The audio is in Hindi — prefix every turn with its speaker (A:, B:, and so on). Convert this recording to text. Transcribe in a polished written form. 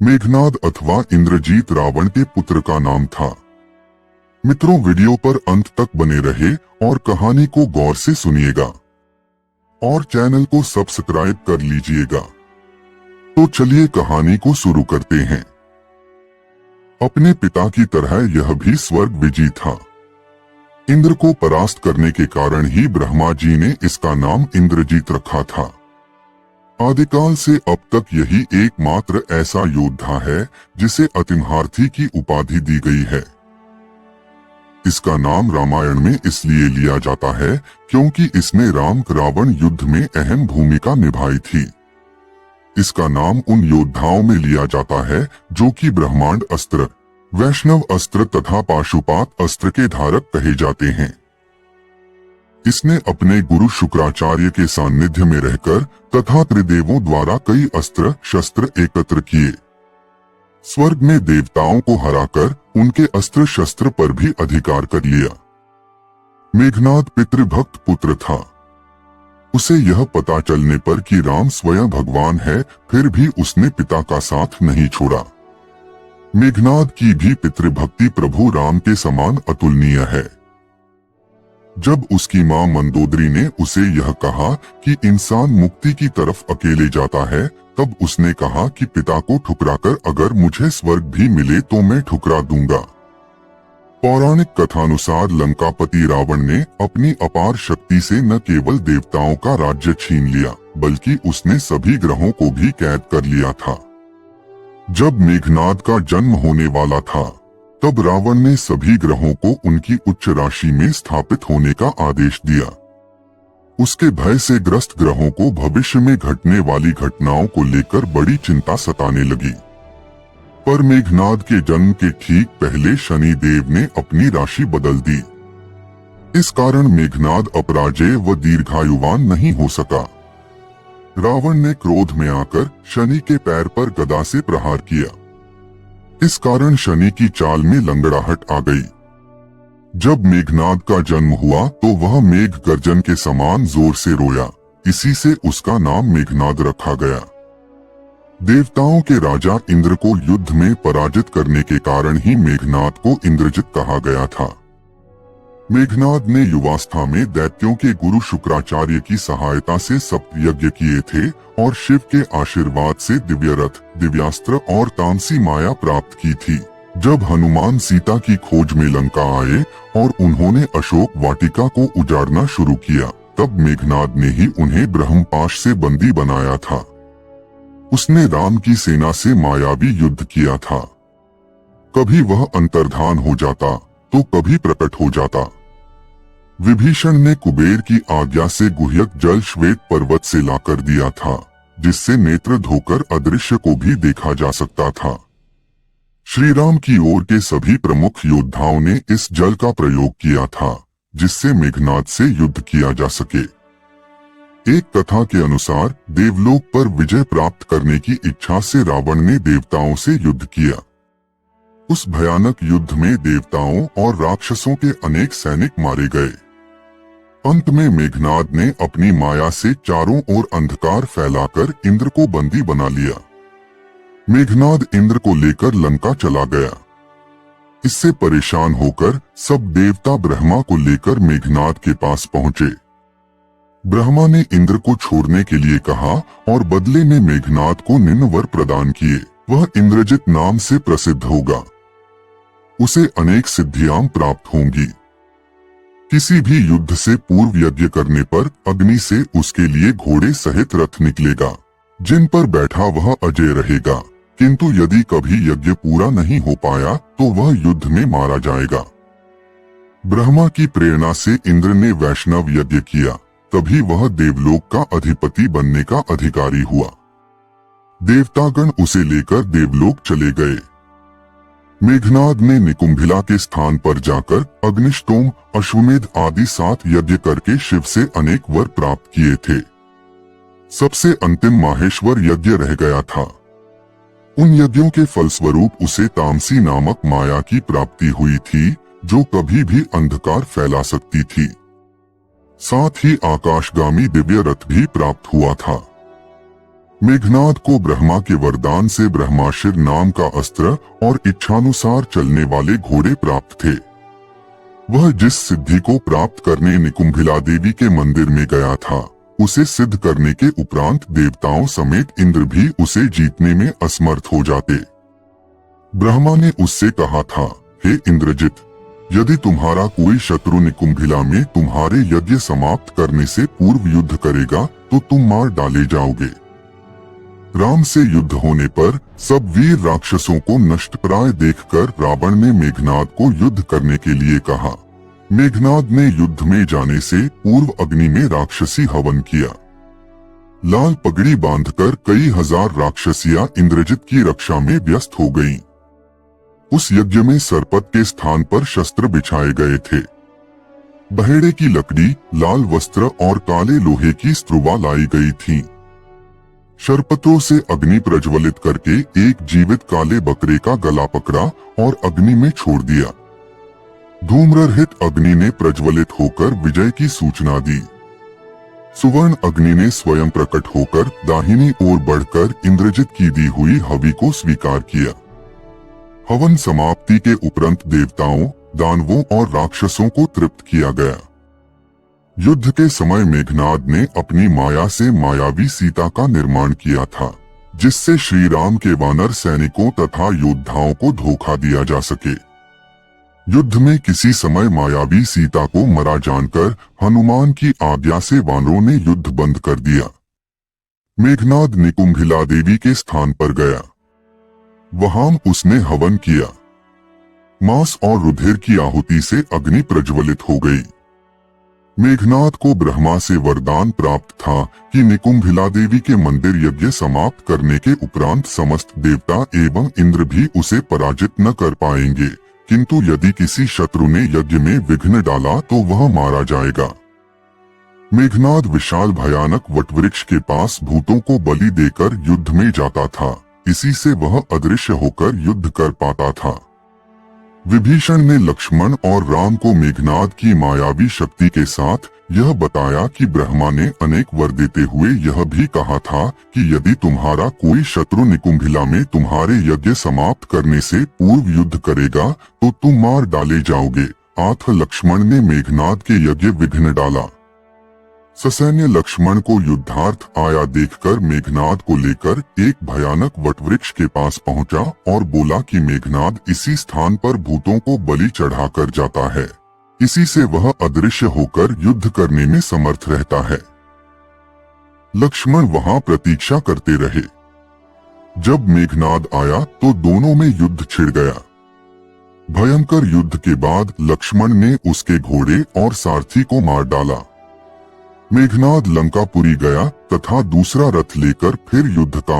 A: मेघनाद अथवा इंद्रजीत रावण के पुत्र का नाम था। मित्रों, वीडियो पर अंत तक बने रहे और कहानी को गौर से सुनिएगा और चैनल को सब्सक्राइब कर लीजिएगा। तो चलिए कहानी को शुरू करते हैं। अपने पिता की तरह यह भी स्वर्ग विजयी था। इंद्र को परास्त करने के कारण ही ब्रह्मा जी ने इसका नाम इंद्रजीत रखा था। आदिकाल से अब तक यही एकमात्र ऐसा योद्धा है जिसे अतिमहारथी की उपाधि दी गई है। इसका नाम रामायण में इसलिए लिया जाता है क्योंकि इसने राम रावण युद्ध में अहम भूमिका निभाई थी। इसका नाम उन योद्धाओं में लिया जाता है जो कि ब्रह्मांड अस्त्र, वैष्णव अस्त्र तथा पाशुपात अस्त्र के धारक कहे जाते हैं। इसने अपने गुरु शुक्राचार्य के सानिध्य में रहकर तथा त्रिदेवों द्वारा कई अस्त्र शस्त्र एकत्र किए। स्वर्ग में देवताओं को हराकर उनके अस्त्र शस्त्र पर भी अधिकार कर लिया। मेघनाद पितृभक्त पुत्र था। उसे यह पता चलने पर कि राम स्वयं भगवान है, फिर भी उसने पिता का साथ नहीं छोड़ा। मेघनाद की भी पितृभक्ति प्रभु राम के समान अतुलनीय है। जब उसकी मां मंदोदरी ने उसे यह कहा कि इंसान मुक्ति की तरफ अकेले जाता है, तब उसने कहा कि पिता को ठुकराकर अगर मुझे स्वर्ग भी मिले तो मैं ठुकरा दूंगा। पौराणिक कथानुसार लंकापति रावण ने अपनी अपार शक्ति से न केवल देवताओं का राज्य छीन लिया, बल्कि उसने सभी ग्रहों को भी कैद कर लिया था। जब मेघनाद का जन्म होने वाला था, तब रावण ने सभी ग्रहों को उनकी उच्च राशि में स्थापित होने का आदेश दिया। उसके भय से ग्रस्त ग्रहों को भविष्य में घटने वाली घटनाओं को लेकर बड़ी चिंता सताने लगी। पर मेघनाद के जन्म के ठीक पहले शनि देव ने अपनी राशि बदल दी। इस कारण मेघनाद अपराजेय व दीर्घायुवान नहीं हो सका। रावण ने क्रोध में आकर शनि के पैर पर गदा से प्रहार किया। इस कारण शनि की चाल में लंगड़ाहट आ गई। जब मेघनाद का जन्म हुआ तो वह मेघ गर्जन के समान जोर से रोया। इसी से उसका नाम मेघनाद रखा गया। देवताओं के राजा इंद्र को युद्ध में पराजित करने के कारण ही मेघनाद को इंद्रजित कहा गया था। मेघनाद ने युवावस्था में दैत्यों के गुरु शुक्राचार्य की सहायता से सप्तयज्ञ किए थे और शिव के आशीर्वाद से दिव्य रथ, दिव्यास्त्र और तामसी माया प्राप्त की थी। जब हनुमान सीता की खोज में लंका आए और उन्होंने अशोक वाटिका को उजाड़ना शुरू किया, तब मेघनाद ने ही उन्हें ब्रह्मपाश से बंदी बनाया था। उसने राम की सेना से मायावी युद्ध किया था। कभी वह अंतर्धान हो जाता तो कभी प्रकट हो जाता। विभीषण ने कुबेर की आज्ञा से गुह्यक जल श्वेत पर्वत से लाकर दिया था, जिससे नेत्र धोकर अदृश्य को भी देखा जा सकता था। श्री राम की ओर के सभी प्रमुख योद्धाओं ने इस जल का प्रयोग किया था, जिससे मेघनाद से युद्ध किया जा सके। एक कथा के अनुसार देवलोक पर विजय प्राप्त करने की इच्छा से रावण ने देवताओं से युद्ध किया। उस भयानक युद्ध में देवताओं और राक्षसों के अनेक सैनिक मारे गए। अंत में मेघनाद ने अपनी माया से चारों ओर अंधकार फैलाकर इंद्र को बंदी बना लिया। मेघनाद इंद्र को लेकर लंका चला गया। इससे परेशान होकर सब देवता ब्रह्मा को लेकर मेघनाद के पास पहुंचे। ब्रह्मा ने इंद्र को छोड़ने के लिए कहा और बदले में मेघनाद को निम्न वर प्रदान किए। वह इंद्रजित नाम से प्रसिद्ध होगा। उसे अनेक सिद्धियां प्राप्त होंगी। किसी भी युद्ध से पूर्व यज्ञ करने पर अग्नि से उसके लिए घोड़े सहित रथ निकलेगा, जिन पर बैठा वह अजय रहेगा। किंतु यदि कभी यज्ञ पूरा नहीं हो पाया तो वह युद्ध में मारा जाएगा। ब्रह्मा की प्रेरणा से इंद्र ने वैष्णव यज्ञ किया, तभी वह देवलोक का अधिपति बनने का अधिकारी हुआ। देवतागण उसे लेकर देवलोक चले गए। मेघनाद ने निकुंभिला के स्थान पर जाकर अग्निष्टोम, अश्वमेध आदि 7 यज्ञ करके शिव से अनेक वर प्राप्त किए थे। सबसे अंतिम माहेश्वर यज्ञ रह गया था। उन यज्ञों के फलस्वरूप उसे तामसी नामक माया की प्राप्ति हुई थी, जो कभी भी अंधकार फैला सकती थी। साथ ही आकाशगामी दिव्य रथ भी प्राप्त हुआ था। मेघनाद को ब्रह्मा के वरदान से ब्रह्माशिर नाम का अस्त्र और इच्छानुसार चलने वाले घोड़े प्राप्त थे। वह जिस सिद्धि को प्राप्त करने निकुंभिला देवी के मंदिर में गया था, उसे सिद्ध करने के उपरांत देवताओं समेत इंद्र भी उसे जीतने में असमर्थ हो जाते। ब्रह्मा ने उससे कहा था, हे इंद्रजित, यदि तुम्हारा कोई शत्रु निकुंभिला में तुम्हारे यज्ञ समाप्त करने से पूर्व युद्ध करेगा तो तुम मार डाले जाओगे। राम से युद्ध होने पर सब वीर राक्षसों को नष्टप्राय देखकर रावण ने मेघनाद को युद्ध करने के लिए कहा। मेघनाद ने युद्ध में जाने से पूर्व अग्नि में राक्षसी हवन किया। लाल पगड़ी बांधकर कई हजार राक्षसियां इंद्रजित की रक्षा में व्यस्त हो गईं। उस यज्ञ में सरपत के स्थान पर शस्त्र बिछाए गए थे। बहेड़े की लकड़ी, लाल वस्त्र और काले लोहे की स्त्रुवा लाई गई थी। शरपत्रों से अग्नि प्रज्वलित करके एक जीवित काले बकरे का गला पकड़ा और अग्नि में छोड़ दिया। धूम्ररहित अग्नि ने प्रज्वलित होकर विजय की सूचना दी। सुवर्ण अग्नि ने स्वयं प्रकट होकर दाहिनी ओर बढ़कर इंद्रजित की दी हुई हवि को स्वीकार किया। हवन समाप्ति के उपरांत देवताओं, दानवों और राक्षसों को तृप्त किया गया। युद्ध के समय मेघनाद ने अपनी माया से मायावी सीता का निर्माण किया था, जिससे श्री राम के वानर सैनिकों तथा योद्धाओं को धोखा दिया जा सके। युद्ध में किसी समय मायावी सीता को मरा जानकर हनुमान की आज्ञा से वानरों ने युद्ध बंद कर दिया। मेघनाद निकुंभिला देवी के स्थान पर गया। वहां उसने हवन किया। मांस और रुधिर की आहुति से अग्नि प्रज्वलित हो गई। मेघनाद को ब्रह्मा से वरदान प्राप्त था कि निकुंभिला देवी के मंदिर यज्ञ समाप्त करने के उपरांत समस्त देवता एवं इंद्र भी उसे पराजित न कर पाएंगे, किंतु यदि किसी शत्रु ने यज्ञ में विघ्न डाला तो वह मारा जाएगा। मेघनाद विशाल भयानक वटवृक्ष के पास भूतों को बलि देकर युद्ध में जाता था, इसी से वह अदृश्य होकर युद्ध कर पाता था। विभीषण ने लक्ष्मण और राम को मेघनाद की मायावी शक्ति के साथ यह बताया कि ब्रह्मा ने अनेक वर देते हुए यह भी कहा था कि यदि तुम्हारा कोई शत्रु निकुंभिला में तुम्हारे यज्ञ समाप्त करने से पूर्व युद्ध करेगा तो तुम मार डाले जाओगे। आथ लक्ष्मण ने मेघनाद के यज्ञ विघ्न डाला। ससैन्य लक्ष्मण को युद्धार्थ आया देखकर मेघनाद को लेकर एक भयानक वटवृक्ष के पास पहुंचा और बोला कि मेघनाद इसी स्थान पर भूतों को बलि चढ़ाकर जाता है, इसी से वह अदृश्य होकर युद्ध करने में समर्थ रहता है। लक्ष्मण वहां प्रतीक्षा करते रहे। जब मेघनाद आया तो दोनों में युद्ध छिड़ गया। भयंकर युद्ध के बाद लक्ष्मण ने उसके घोड़े और सारथी को मार डाला। मेघनाद लंकापुरी गया तथा दूसरा रथ लेकर फिर युद्ध का